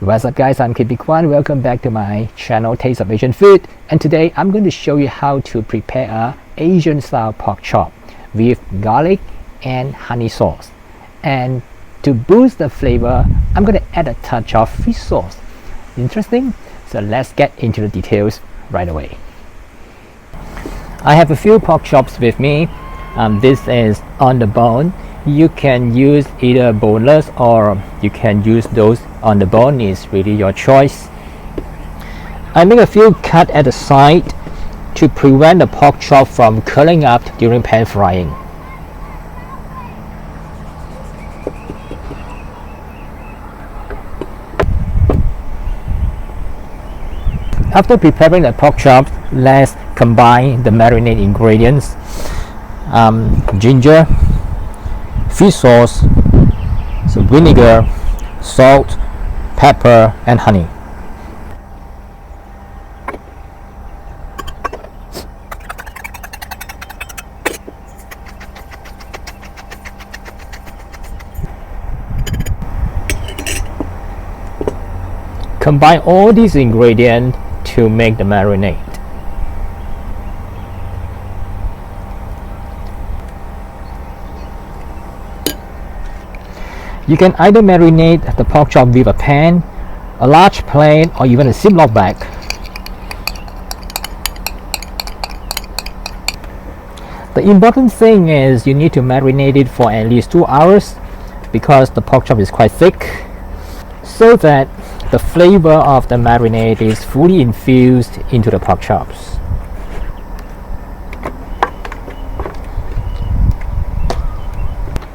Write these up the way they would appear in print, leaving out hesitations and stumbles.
What's up guys, I'm Kitty Kwan. Welcome back to my channel Taste of Asian Food, and today I'm going to show you how to prepare a Asian style pork chop with garlic and honey sauce. And to boost the flavor, I'm going to add a touch of fish sauce. Interesting? So let's get into the details right away. I have a few pork chops with me. This is on the bone. You can use either boneless or you can use those on the bone. It's really your choice. I make a few cuts at the side to prevent the pork chop from curling up during pan frying. After preparing the pork chops, let's combine the marinade ingredients. Ginger, fish sauce, so vinegar, salt, pepper, and honey. Combine all these ingredients to make the marinade. You can either marinate the pork chop with a pan, a large plate, or even a Ziploc bag. The important thing is you need to marinate it for at least 2 hours because the pork chop is quite thick, so that the flavor of the marinade is fully infused into the pork chops.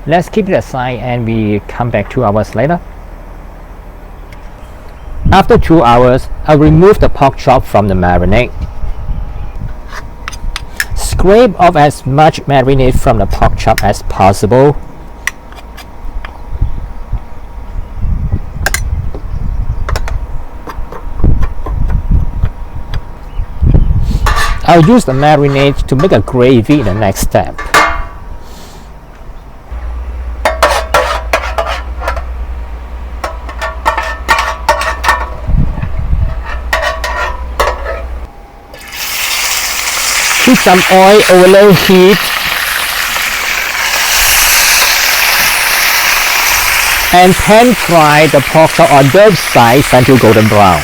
Let's keep it aside and we come back 2 hours later. After 2 hours, I'll remove the pork chop from the marinade. Scrape off as much marinade from the pork chop as possible. I'll use the marinade to make a gravy in the next step. Heat some oil over low heat and pan fry the pork chop on both sides until golden brown.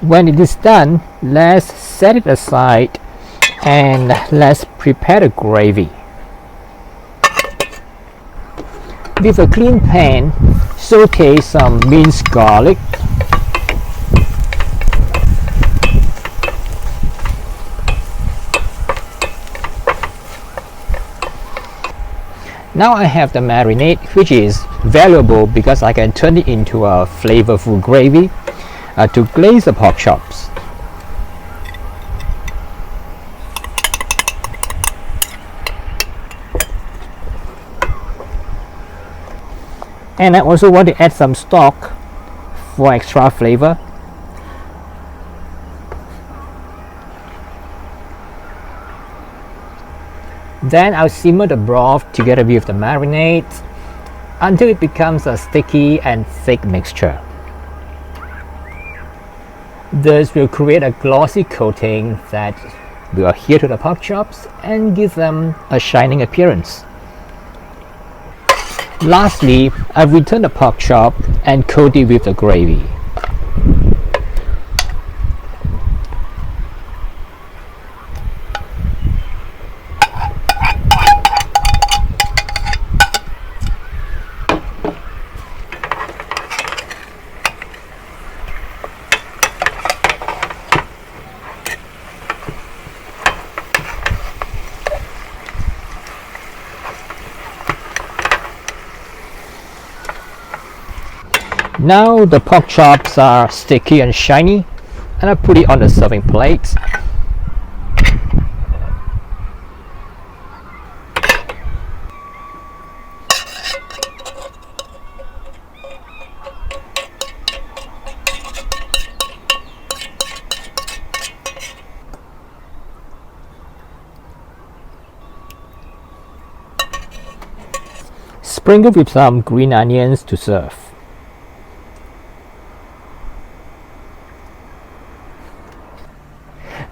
When it is done, let's set it aside and let's prepare the gravy. With a clean pan, saute some minced garlic, now I have the marinade, which is valuable because I can turn it into a flavorful gravy to glaze the pork chops. And I also want to add some stock for extra flavor. Then I'll simmer the broth together with the marinade until it becomes a sticky and thick mixture. This will create a glossy coating that will adhere to the pork chops and give them a shining appearance. Lastly, I return the pork chop and coat it with the gravy. Now the pork chops are sticky and shiny, and I put it on the serving plate. Sprinkle with some green onions to serve.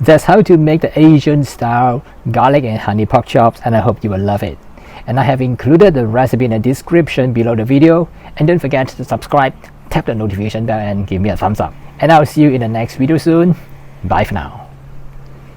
That's how to make the Asian style garlic and honey pork chops, and I hope you will love it. And I have included the recipe in the description below the video, and don't forget to subscribe, tap the notification bell and give me a thumbs up. And I'll see you in the next video soon. Bye for now.